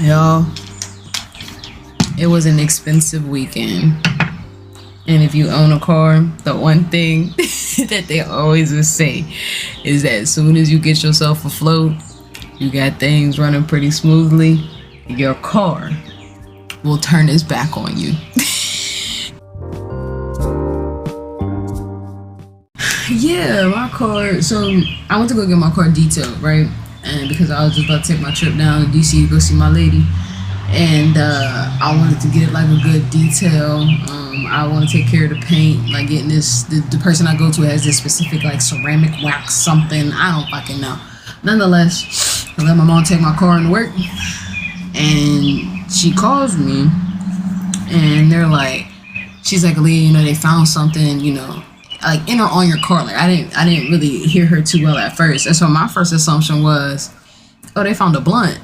Y'all, it was an expensive weekend. And if you own a car, the one thing that they always would say is that as soon as you get yourself afloat, you got things running pretty smoothly, your car will turn its back on you. Yeah, my car. So I went to go get my car detailed, right? And because I was just about to take my trip down to DC to go see my lady, and I wanted to get it like a good detail. I want to take care of the paint, like getting this. The person I go to has this specific like ceramic wax something. I don't fucking know. Nonetheless, I let my mom take my car into work, and she calls me, and they're like, she's like, Leah, you know, they found something, you know, like in or on your car. Like I didn't really hear her too well at first, and so my first assumption was, oh, they found a blunt.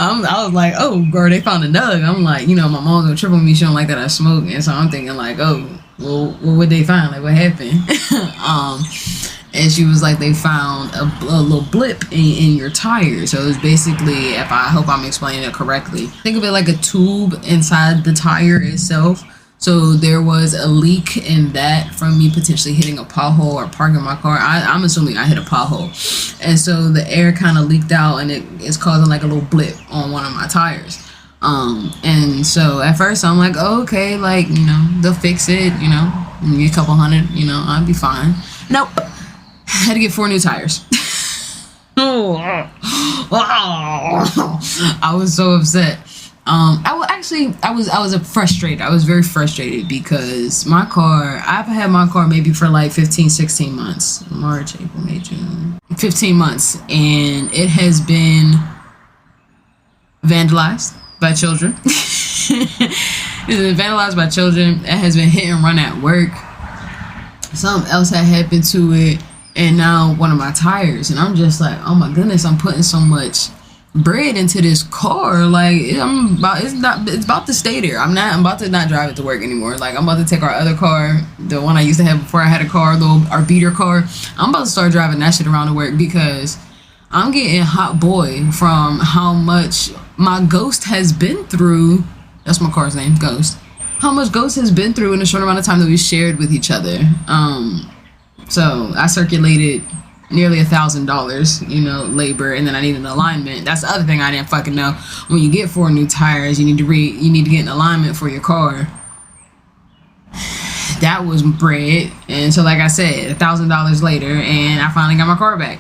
I was like, oh, girl, they found a nug. I'm like, you know, my mom's gonna trip on me. She don't like that I smoke, and so I'm thinking like, oh, well, what they find? Like, what happened? And she was like, they found a little blip in your tire. So it's basically, if I hope I'm explaining it correctly, think of it like a tube inside the tire itself. So there was a leak in that from me potentially hitting a pothole or parking my car. I'm assuming I hit a pothole. And so the air kind of leaked out, and it is causing like a little blip on one of my tires. And so at first I'm like, oh, okay, like, you know, they'll fix it, you know, a couple hundred, you know, I'll be fine. Nope. Had to get 4 new tires. I was so upset. I was frustrated. I was very frustrated because my car, I've had my car maybe for like 15, 16 months. March, April, May, June. 15 months. And it has been vandalized by children. It's been vandalized by children. It has been hit and run at work. Something else had happened to it. And now one of my tires. And I'm just like, oh my goodness, I'm putting so much bread into this car. Like it's about to stay there. I'm about to not drive it to work anymore. Like I'm about to take our other car, the one I used to have before I had a car, our beater car. I'm about to start driving that shit around to work because I'm getting hot boy from how much my Ghost has been through. That's my car's name, Ghost. How much Ghost has been through in a short amount of time that we shared with each other. So I circulated nearly $1,000, you know, labor, and then I need an alignment. That's the other thing I didn't fucking know. When you get 4 new tires, you need to get an alignment for your car. That was bread. And so like I said, $1,000 later, and I finally got my car back.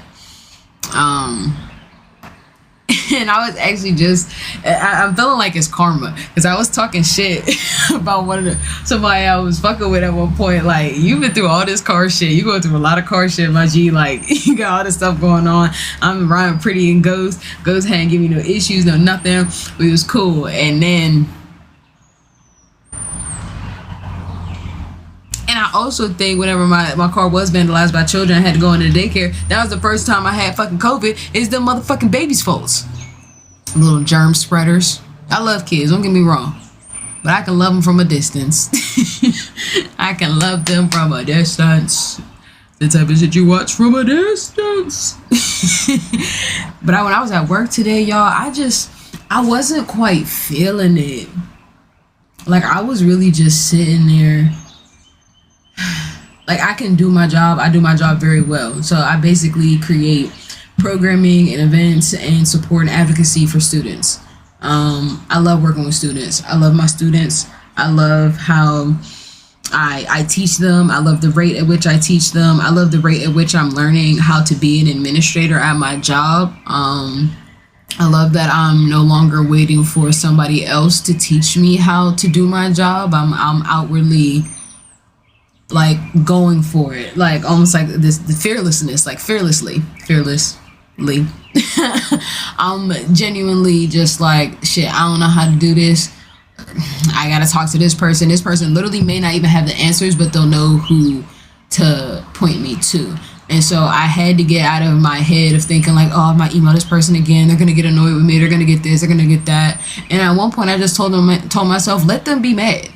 And I was actually I'm feeling like it's karma, because I was talking shit about somebody I was fucking with at one point. Like, you've been through all this car shit. You go through a lot of car shit, my G. Like, you got all this stuff going on. I'm riding pretty in Ghost. Ghost hadn't given me no issues, no nothing. We was cool. And then, and I also think whenever my car was vandalized by children, I had to go into daycare. That was the first time I had fucking COVID. It's them motherfucking babies' faults. Little germ spreaders. I love kids, don't get me wrong, but I can love them from a distance. I can love them from a distance. The type of shit you watch from a distance. But when I was at work today, y'all, I wasn't quite feeling it. Like, I was really just sitting there. Like, I can do my job. I do my job very well. So I basically create programming and events and support and advocacy for students. I love working with students. I love my students. I love how I teach them. I love the rate at which I teach them. I love the rate at which I'm learning how to be an administrator at my job. I love that I'm no longer waiting for somebody else to teach me how to do my job. I'm outwardly like going for it, like almost like the fearlessness, like fearlessly. I'm genuinely just like, shit, I don't know how to do this. I gotta talk to this person. This person literally may not even have the answers, but they'll know who to point me to. And so I had to get out of my head of thinking like, oh, I might email this person again. They're gonna get annoyed with me. They're gonna get this. They're gonna get that. And at one point, I just told myself, let them be mad.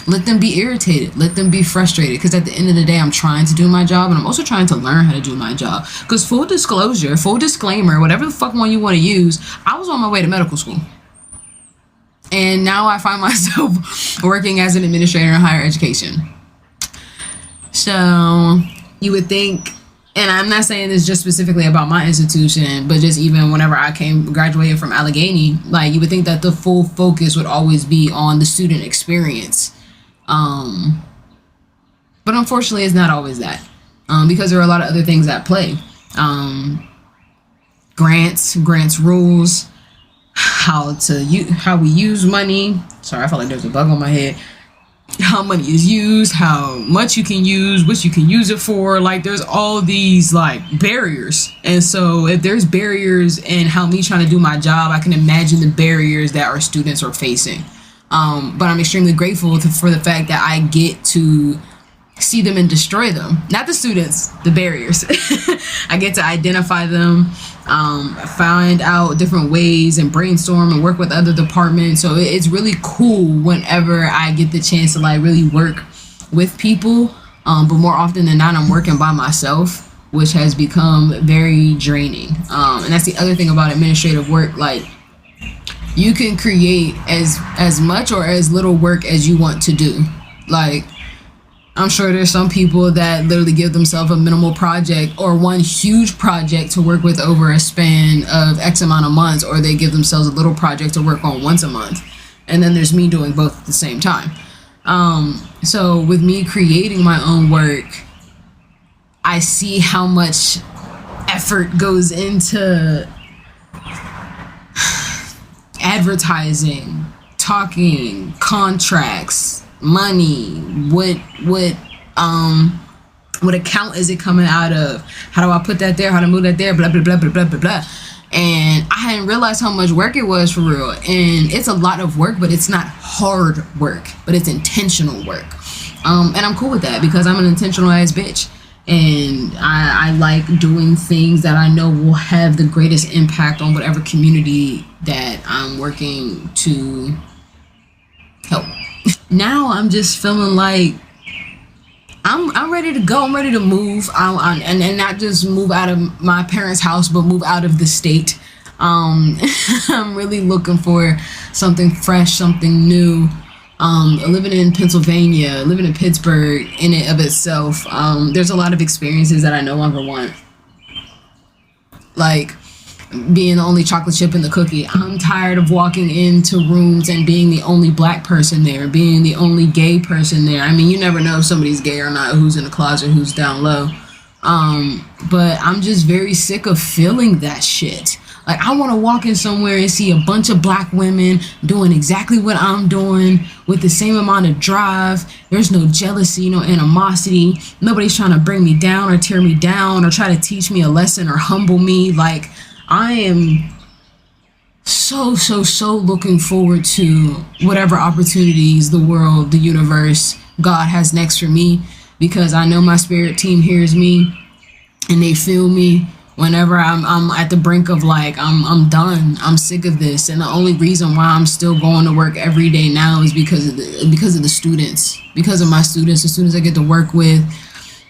Let them be irritated. Let them be frustrated. Because at the end of the day, I'm trying to do my job, and I'm also trying to learn how to do my job. Because full disclosure, full disclaimer, whatever the fuck one you want to use, I was on my way to medical school. And now I find myself working as an administrator in higher education. So you would think, and I'm not saying this just specifically about my institution, but just even whenever I graduated from Allegheny, like you would think that the full focus would always be on the student experience. But unfortunately, it's not always that, because there are a lot of other things at play. Grants rules, how we use money. Sorry, I felt like there's a bug on my head. How money is used, how much you can use, what you can use it for. Like there's all these like barriers. And so if there's barriers in how me trying to do my job, I can imagine the barriers that our students are facing. But I'm extremely grateful for the fact that I get to see them and destroy them. Not the students, the barriers. I get to identify them, find out different ways and brainstorm and work with other departments. So it's really cool whenever I get the chance to like really work with people. But more often than not, I'm working by myself, which has become very draining. And that's the other thing about administrative work. Like you can create as much or as little work as you want to do. Like I'm sure there's some people that literally give themselves a minimal project or one huge project to work with over a span of X amount of months, or they give themselves a little project to work on once a month. And then there's me doing both at the same time. So with me creating my own work, I see how much effort goes into advertising, talking, contracts, money, what account is it coming out of, how do I put that there, how to move that there, blah blah blah blah blah blah blah. And I hadn't realized how much work it was for real. And it's a lot of work, but it's not hard work, but it's intentional work. And I'm cool with that because I'm an intentional ass bitch, and I like doing things that I know will have the greatest impact on whatever community that I'm working to help. Now I'm just feeling like I'm ready to go. I'm ready to move, and not just move out of my parents' house, but move out of the state. I'm really looking for something fresh, something new. Living in Pennsylvania, living in Pittsburgh, in and of itself, there's a lot of experiences that I no longer want. Like being the only chocolate chip in the cookie. I'm tired of walking into rooms and being the only black person there, being the only gay person there. I mean, you never know if somebody's gay or not, who's in the closet, who's down low. But I'm just very sick of feeling that shit. Like, I want to walk in somewhere and see a bunch of black women doing exactly what I'm doing with the same amount of drive. There's no jealousy, no animosity. Nobody's trying to bring me down or tear me down or try to teach me a lesson or humble me. Like, I am so looking forward to whatever opportunities the world, the universe, God has next for me, because I know my spirit team hears me and they feel me whenever I'm at the brink of like, I'm done. I'm sick of this. And the only reason why I'm still going to work every day now is because of the students, because of my students, the students I get to work with,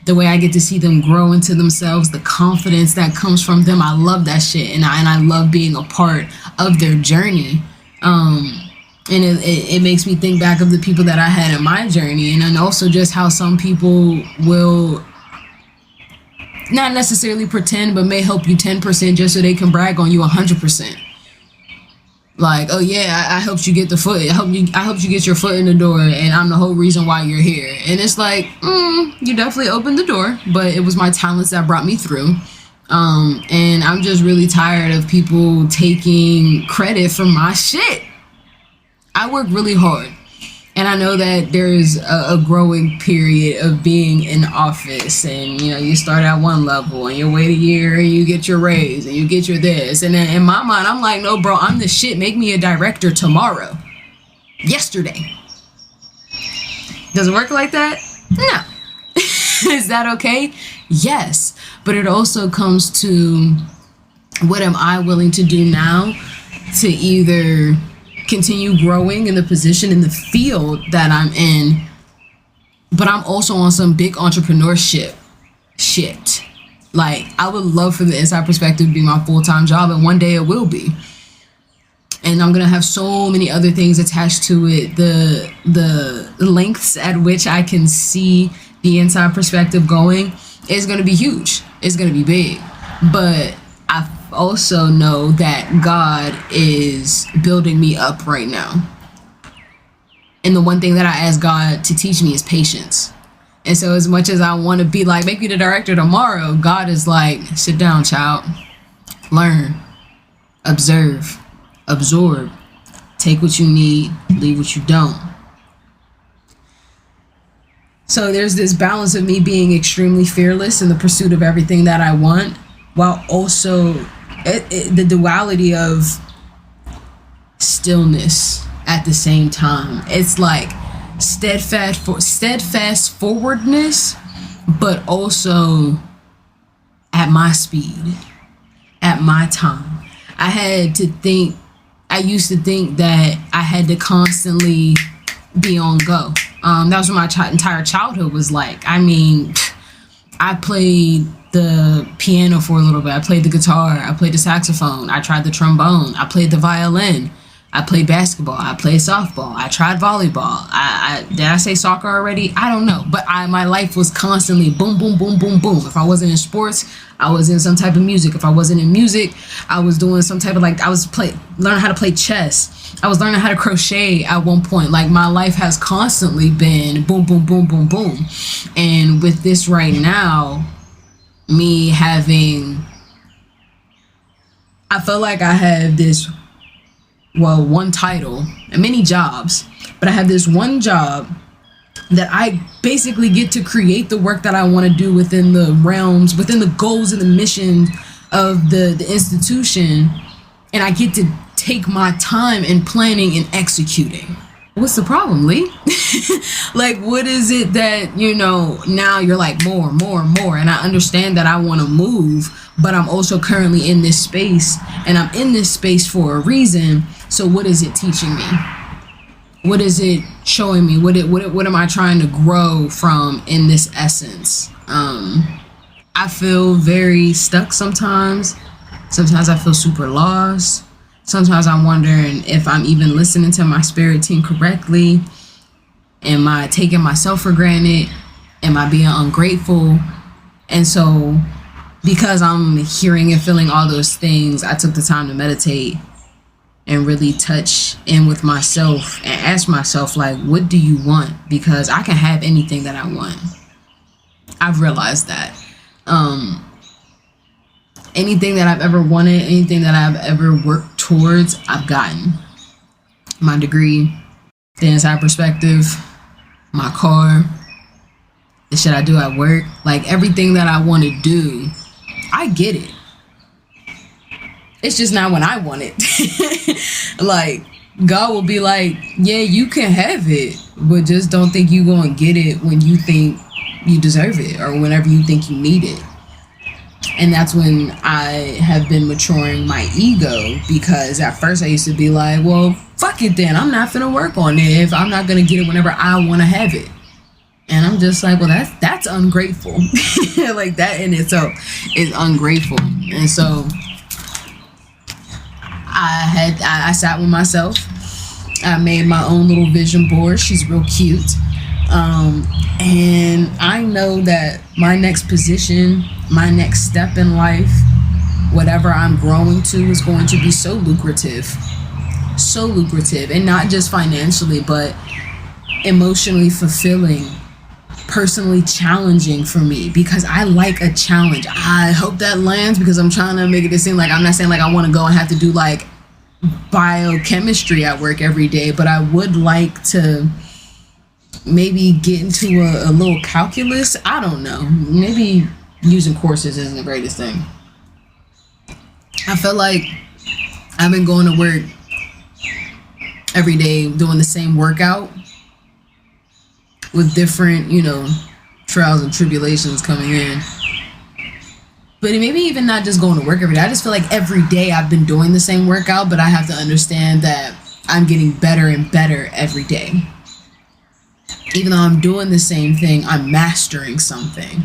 the way I get to see them grow into themselves, the confidence that comes from them. I love that shit. And I love being a part of their journey. And it makes me think back of the people that I had in my journey. And then also just how some people will not necessarily pretend, but may help you 10% just so they can brag on you 100%. Like, oh yeah, I helped you get the foot. I helped you get your foot in the door, and I'm the whole reason why you're here. And it's like, you definitely opened the door, but it was my talents that brought me through. And I'm just really tired of people taking credit for my shit. I work really hard. And I know that there's a growing period of being in office, and you start at one level and you wait a year and you get your raise and you get your this. And then in my mind, I'm like, no, bro, I'm the shit. Make me a director tomorrow. Yesterday. Does it work like that? No. Is that okay? Yes. But it also comes to, what am I willing to do now to either continue growing in the position, in the field that I'm in. But I'm also on some big entrepreneurship shit. Like, I would love for the Inside Perspective to be my full-time job, and one day it will be. And I'm gonna have so many other things attached to it. The lengths at which I can see the Inside Perspective going is gonna be huge. It's gonna be big. But I also know that God is building me up right now. And the one thing that I ask God to teach me is patience. And so as much as I want to be like, make you the director tomorrow, God is like, sit down, child. Learn. Observe. Absorb. Take what you need. Leave what you don't. So there's this balance of me being extremely fearless in the pursuit of everything that I want, while also the duality of stillness at the same time. It's like steadfast forwardness, but also at my speed, at my time. I used to think that I had to constantly be on go. That was what my entire childhood was like. I mean, I played the piano for a little bit. I played the guitar. I played the saxophone. I tried the trombone. I played the violin. I played basketball. I played softball. I tried volleyball. Did I say soccer already? I don't know. But my life was constantly boom, boom, boom, boom, boom. If I wasn't in sports, I was in some type of music. If I wasn't in music, I was doing some type of learning how to play chess. I was learning how to crochet at one point. Like, my life has constantly been boom, boom, boom, boom, boom. And with this right now, I feel like I have this, one title and many jobs, but I have this one job that I basically get to create the work that I want to do within the realms, within the goals and the mission of the institution, and I get to take my time in planning and executing. What's the problem, Lee? Like, what is it that, now you're like more, and I understand that I want to move, but I'm also currently in this space, and I'm in this space for a reason. So what is it teaching me? What is it showing me? What am I trying to grow from in this essence? I feel very stuck sometimes. Sometimes I feel super lost. Sometimes I'm wondering if I'm even listening to my spirit team correctly. Am I taking myself for granted? Am I being ungrateful? And so, because I'm hearing and feeling all those things, I took the time to meditate and really touch in with myself and ask myself, like, what do you want? Because I can have anything that I want. I've realized that. Anything that I've ever wanted, anything that I've ever worked towards, I've gotten. My degree, the Inside Perspective, my car, the shit I do at work, like, everything that I want to do, I get it. It's just not when I want it. Like, God will be like, yeah, you can have it, but just don't think you're going to get it when you think you deserve it or whenever you think you need it. And that's when I have been maturing my ego, because at first I used to be like, well, fuck it then. I'm not finna work on it if I'm not going to get it whenever I want to have it. And I'm just like, well, that's ungrateful. Like, that in itself is ungrateful. And so I sat with myself. I made my own little vision board. She's real cute. And I know that my next position, my next step in life, whatever I'm growing to, is going to be so lucrative, and not just financially, but emotionally fulfilling, personally challenging for me, because I like a challenge. I hope that lands, because I'm trying to make it seem like, I'm not saying like I want to go and have to do like biochemistry at work every day, but I would like to maybe get into a little calculus. I don't know. Maybe using courses isn't the greatest thing. I feel like I've been going to work every day doing the same workout with different, trials and tribulations coming in. But maybe even not just going to work every day. I just feel like every day I've been doing the same workout, but I have to understand that I'm getting better and better every day. Even though I'm doing the same thing, I'm mastering something.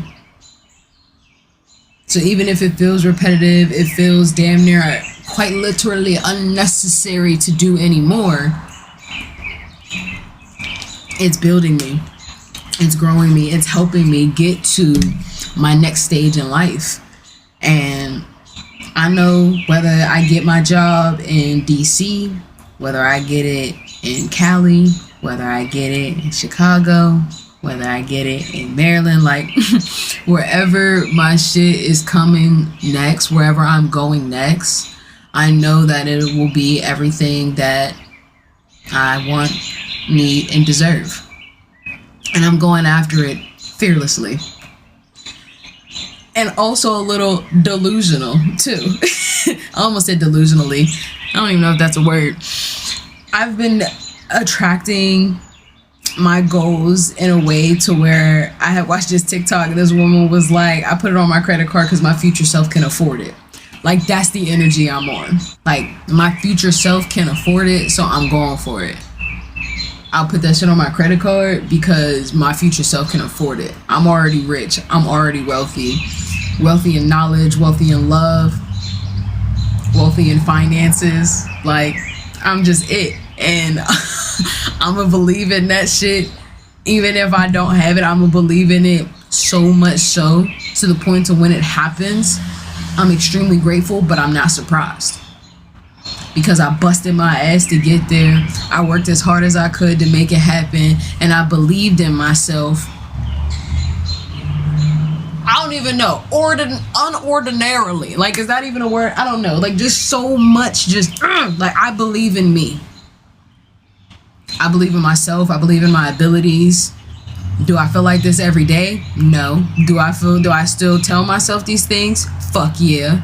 So even if it feels repetitive, it feels damn near quite literally unnecessary to do anymore, it's building me. It's growing me. It's helping me get to my next stage in life. And I know whether I get my job in DC, whether I get it in Cali, whether I get it in Chicago, whether I get it in Maryland, like wherever my shit is coming next, wherever I'm going next, I know that it will be everything that I want, need, and deserve. And I'm going after it fearlessly. And also a little delusional too. I almost said delusionally. I don't even know if that's a word. I've been attracting my goals in a way to where I had watched this TikTok and this woman was like, I put it on my credit card because my future self can afford it. Like, that's the energy I'm on. Like, my future self can afford it, so I'm going for it. I'll put that shit on my credit card because my future self can afford it. I'm already rich. I'm already wealthy. Wealthy in knowledge, wealthy in love, wealthy in finances. Like, I'm just it. And I'm gonna believe in that shit. Even if I don't have it, I'm gonna believe in it so much so to the point to when it happens, I'm extremely grateful, but I'm not surprised. Because I busted my ass to get there. I worked as hard as I could to make it happen. And I believed in myself. I don't even know. Unordinarily. Like, is that even a word? I don't know. Like, just so much. Just, like, I believe in me. I believe in myself. I believe in my abilities. Do I feel like this every day? No. Do I still tell myself these things? Fuck yeah.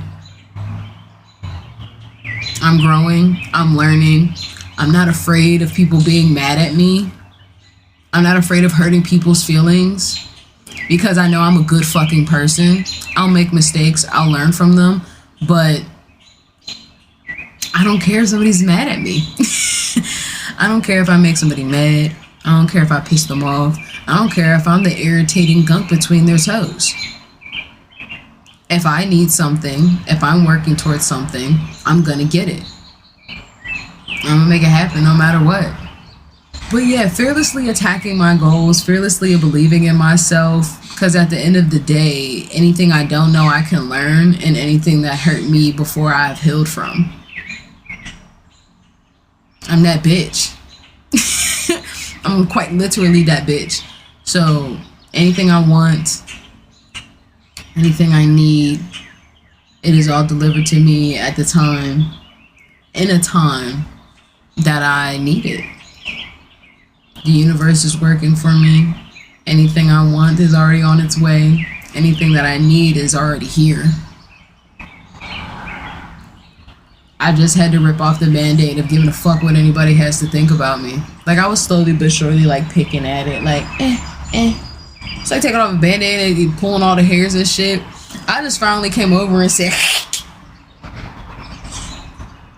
I'm growing. I'm learning. I'm not afraid of people being mad at me. I'm not afraid of hurting people's feelings because I know I'm a good fucking person. I'll make mistakes. I'll learn from them. But I don't care if somebody's mad at me. I don't care if I make somebody mad. I don't care if I piss them off. I don't care if I'm the irritating gunk between their toes. If I need something, if I'm working towards something, I'm gonna get it. I'm gonna make it happen no matter what. But yeah, fearlessly attacking my goals, fearlessly believing in myself, because at the end of the day, anything I don't know, I can learn, and anything that hurt me before I've healed from. I'm that bitch. I'm quite literally that bitch. So anything I want, anything I need, it is all delivered to me at the time, in a time that I need it. The universe is working for me. Anything I want is already on its way. Anything that I need is already here. I just had to rip off the band-aid of giving a fuck what anybody has to think about me. Like, I was slowly but surely, like, picking at it. Like, It's like taking off a band-aid and pulling all the hairs and shit. I just finally came over and said,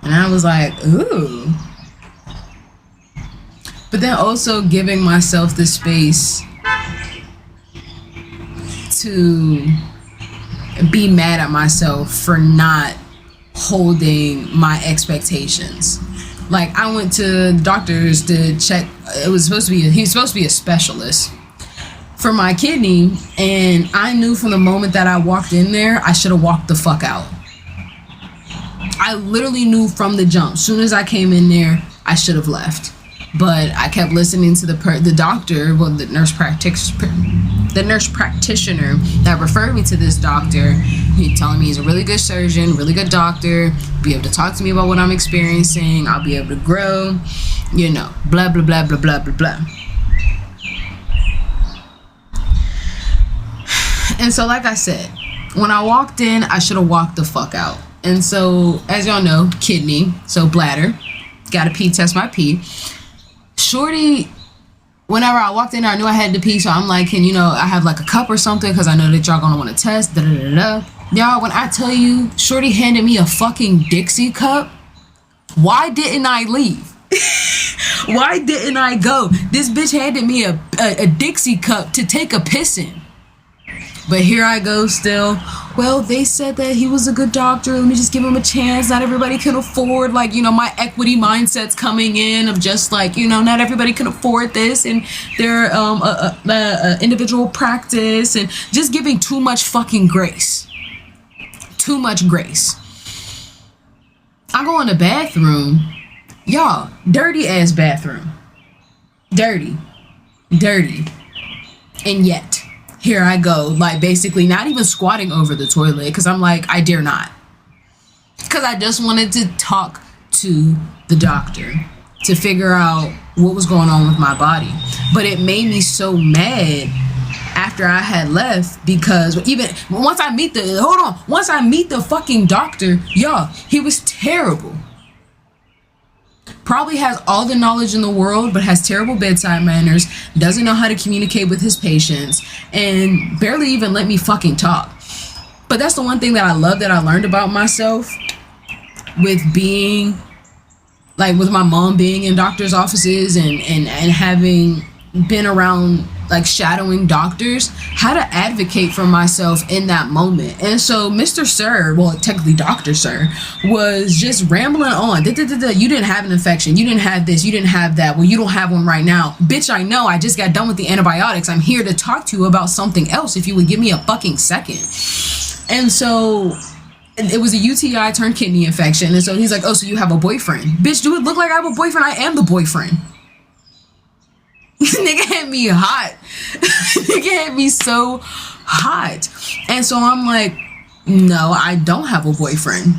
and I was like, ooh. But then also giving myself the space to be mad at myself for not holding my expectations. Like, I went to doctors to check. He was supposed to be a specialist for my kidney, and I knew from the moment that I walked in there, I should have walked the fuck out. I literally knew from the jump. Soon as I came in there, I should have left. But I kept listening to the doctor, well, the nurse practitioner that referred me to this doctor. He telling me he's a really good surgeon, really good doctor, be able to talk to me about what I'm experiencing. I'll be able to grow, you know, blah, blah, blah, blah, blah, blah, blah. And so, like I said, when I walked in, I should have walked the fuck out. And so, as y'all know, kidney, so bladder, gotta pee, test my pee. Shorty, whenever I walked in there, I knew I had to pee, so I'm like, I have like a cup or something, because I know that y'all gonna want to test, da-da-da-da. Y'all, when I tell you, Shorty handed me a fucking Dixie cup, why didn't I leave? Why didn't I go? This bitch handed me a Dixie cup to take a piss in. But here I go still. Well, they said that he was a good doctor. Let me just give him a chance. Not everybody can afford, like, you know, my equity mindset's coming in of just like, you know, not everybody can afford this, and their individual practice, and just giving too much fucking grace. Too much grace. I go in the bathroom. Y'all, dirty ass bathroom. Dirty. And yet, here I go, like basically not even squatting over the toilet, because I'm like, I dare not. Because I just wanted to talk to the doctor to figure out what was going on with my body. But it made me so mad after I had left, because even once I meet the fucking doctor, y'all, he was terrible. Probably has all the knowledge in the world, but has terrible bedside manners, doesn't know how to communicate with his patients, and barely even let me fucking talk. But that's the one thing that I love that I learned about myself with being, like, with my mom being in doctors' offices and having been around, like, shadowing doctors, how to advocate for myself in that moment. And so Mr. Sir, well, technically Dr. Sir, was just rambling on. You didn't have an infection. You didn't have this. You didn't have that. Well, you don't have one right now. Bitch, I know. I just got done with the antibiotics. I'm here to talk to you about something else if you would give me a fucking second. And so it was a UTI turned kidney infection. And so he's like, oh, so you have a boyfriend. Bitch, do it look like I have a boyfriend? I am the boyfriend. Nigga had me hot. Nigga had me so hot. And so I'm like, no, I don't have a boyfriend.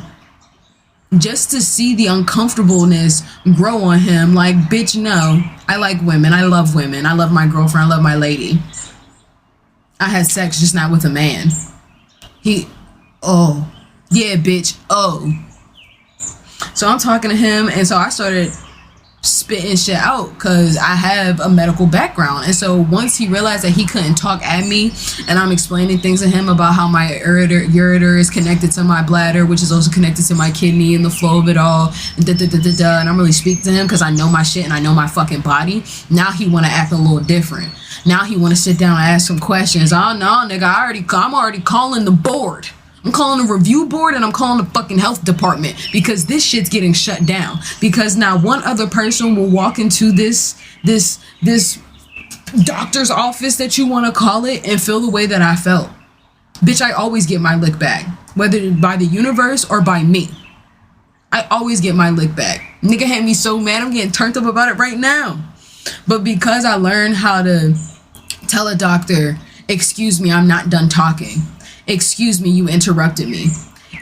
Just to see the uncomfortableness grow on him, like, bitch, no. I like women. I love women. I love my girlfriend. I love my lady. I had sex, just not with a man. Oh, yeah, bitch, oh. So I'm talking to him, and so I started spitting shit out because I have a medical background. And so once he realized that he couldn't talk at me, and I'm explaining things to him about how my ureter is connected to my bladder, which is also connected to my kidney, and the flow of it all, and I'm really speaking to him because I know my shit and I know my fucking body. Now he want to act a little different. Now he want to sit down and ask some questions. Oh no, nigga, I'm already calling the board. I'm calling the review board, and I'm calling the fucking health department, because this shit's getting shut down. Because now one other person will walk into this doctor's office, that you want to call it, and feel the way that I felt. Bitch, I always get my lick back, whether by the universe or by me. I always get my lick back. Nigga had me so mad, I'm getting turned up about it right now. But because I learned how to tell a doctor, excuse me, I'm not done talking. Excuse me, you interrupted me.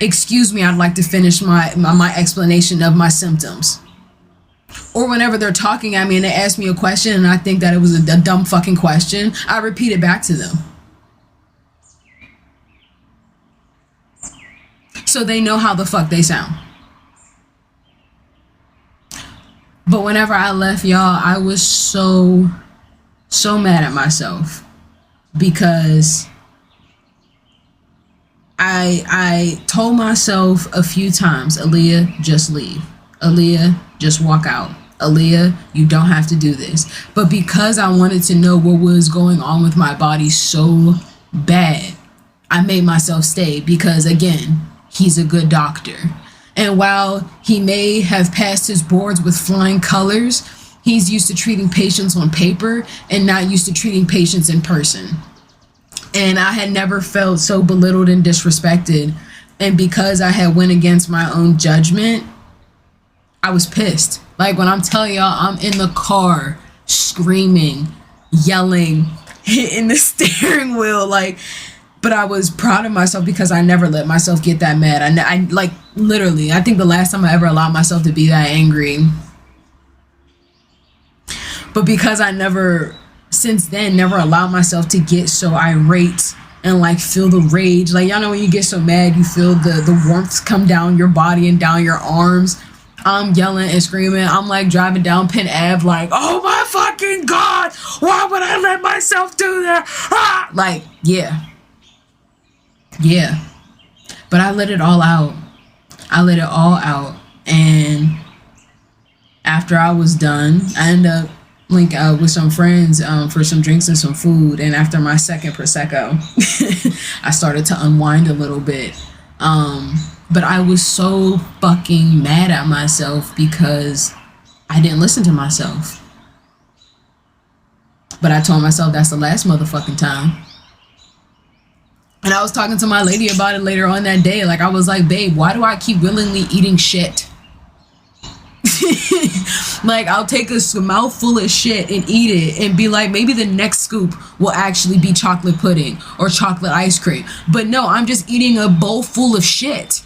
Excuse me, I'd like to finish my explanation of my symptoms. Or whenever they're talking at me and they ask me a question and I think that it was a dumb fucking question, I repeat it back to them. So they know how the fuck they sound. But whenever I left, y'all, I was so mad at myself, because I told myself a few times, Aaliyah, just leave. Aaliyah, just walk out. Aaliyah, you don't have to do this. But because I wanted to know what was going on with my body so bad, I made myself stay, because again, he's a good doctor. And while he may have passed his boards with flying colors, he's used to treating patients on paper and not used to treating patients in person. And I had never felt so belittled and disrespected. And because I had went against my own judgment, I was pissed. Like, when I'm telling y'all, I'm in the car screaming, yelling, hitting the steering wheel, like, but I was proud of myself because I never let myself get that mad. I like, literally, I think the last time I ever allowed myself to be that angry. But because I never, since then, never allowed myself to get so irate and like feel the rage. Like, y'all know when you get so mad, you feel the warmth come down your body and down your arms. I'm yelling and screaming. I'm like driving down Penn Ave like, oh my fucking God, why would I let myself do that? Ah! Like, yeah. But I let it all out. I let it all out. And After I was done, I ended up with some friends for some drinks and some food. And after my second Prosecco, I started to unwind a little bit. But I was so fucking mad at myself because I didn't listen to myself. But I told myself that's the last motherfucking time. And I was talking to my lady about it later on that day. Like, I was like, babe, why do I keep willingly eating shit? Like, I'll take a mouthful of shit and eat it and be like, maybe the next scoop will actually be chocolate pudding or chocolate ice cream. But no, I'm just eating a bowl full of shit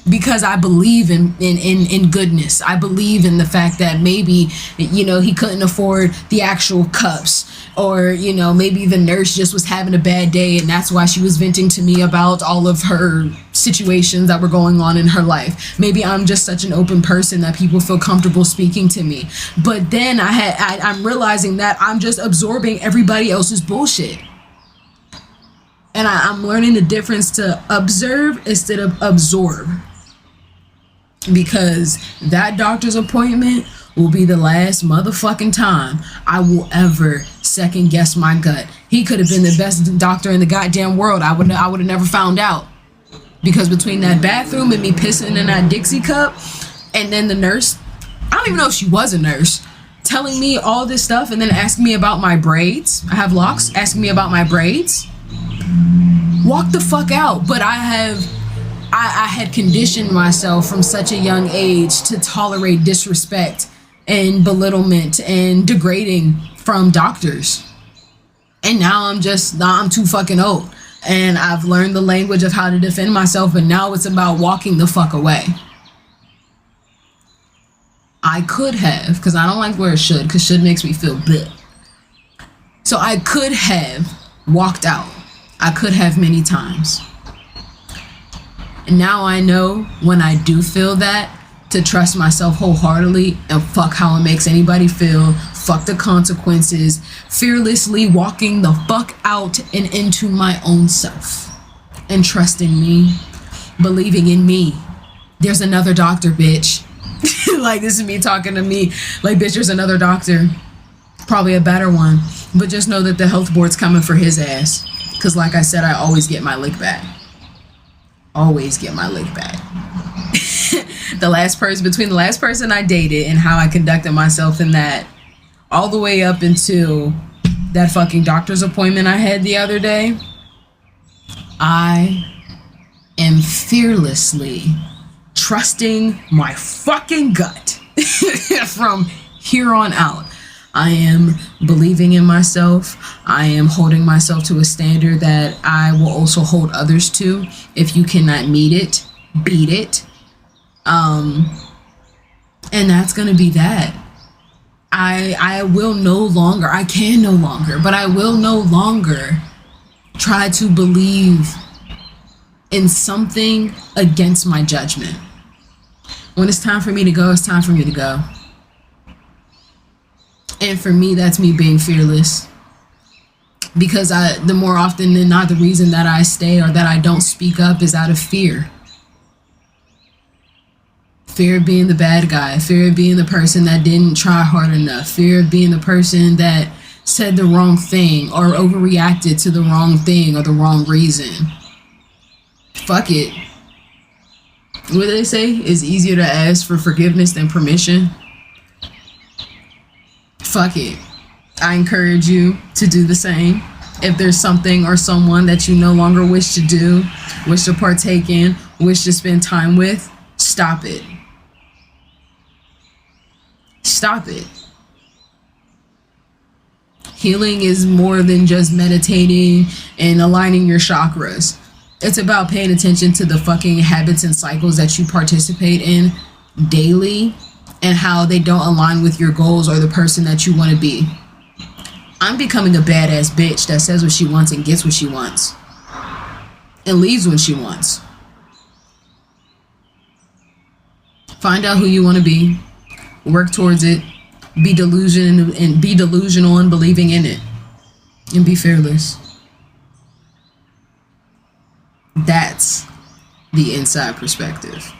because I believe in goodness. I believe in the fact that maybe, you know, he couldn't afford the actual cups, or, you know, maybe the nurse just was having a bad day and that's why she was venting to me about all of her situations that were going on in her life. Maybe I'm just such an open person that people feel comfortable speaking to me. But then I'm realizing that I'm just absorbing everybody else's bullshit. And I'm learning the difference to observe instead of absorb. Because that doctor's appointment will be the last motherfucking time I will ever second guess my gut. He could have been the best doctor in the goddamn world. I would have never found out. Because between that bathroom and me pissing in that Dixie cup, and then the nurse, I don't even know if she was a nurse, telling me all this stuff and then asking me about my braids. I have locks, asking me about my braids. Walk the fuck out. But I had conditioned myself from such a young age to tolerate disrespect and belittlement and degrading from doctors. And now I'm too fucking old. And I've learned the language of how to defend myself, but now it's about walking the fuck away. I could have, because I don't like where should, because should makes me feel bleh. So I could have walked out. I could have many times. And now I know when I do feel that, to trust myself wholeheartedly and fuck how it makes anybody feel, fuck the consequences, fearlessly walking the fuck out and into my own self and trusting me, believing in me. There's another doctor, bitch. Like, this is me talking to me like, bitch, there's another doctor, probably a better one, but just know that the health board's coming for his ass, because like I said, I always get my lick back. Always get my lick back. Between the last person I dated and how I conducted myself in that, all the way up until that fucking doctor's appointment I had the other day, I am fearlessly trusting my fucking gut. From here on out, I am believing in myself. I am holding myself to a standard that I will also hold others to. If you cannot meet it, beat it. And that's gonna be that. I will no longer, I can no longer, but I will no longer try to believe in something against my judgment. When it's time for me to go, it's time for me to go. And for me, that's me being fearless. Because the more often than not, the reason that I stay or that I don't speak up is out of fear. Fear of being the bad guy. Fear of being the person that didn't try hard enough. Fear of being the person that said the wrong thing or overreacted to the wrong thing or the wrong reason. Fuck it. What do they say? It's easier to ask for forgiveness than permission. Fuck it. I encourage you to do the same. If there's something or someone that you no longer wish to do, wish to partake in, wish to spend time with, stop it. Stop it. Healing is more than just meditating and aligning your chakras. It's about paying attention to the fucking habits and cycles that you participate in daily and how they don't align with your goals or the person that you want to be. I'm becoming a badass bitch that says what she wants and gets what she wants and leaves when she wants. Find out who you want to be, work towards it, be delusional and believing in it, and be fearless. That's the inside perspective.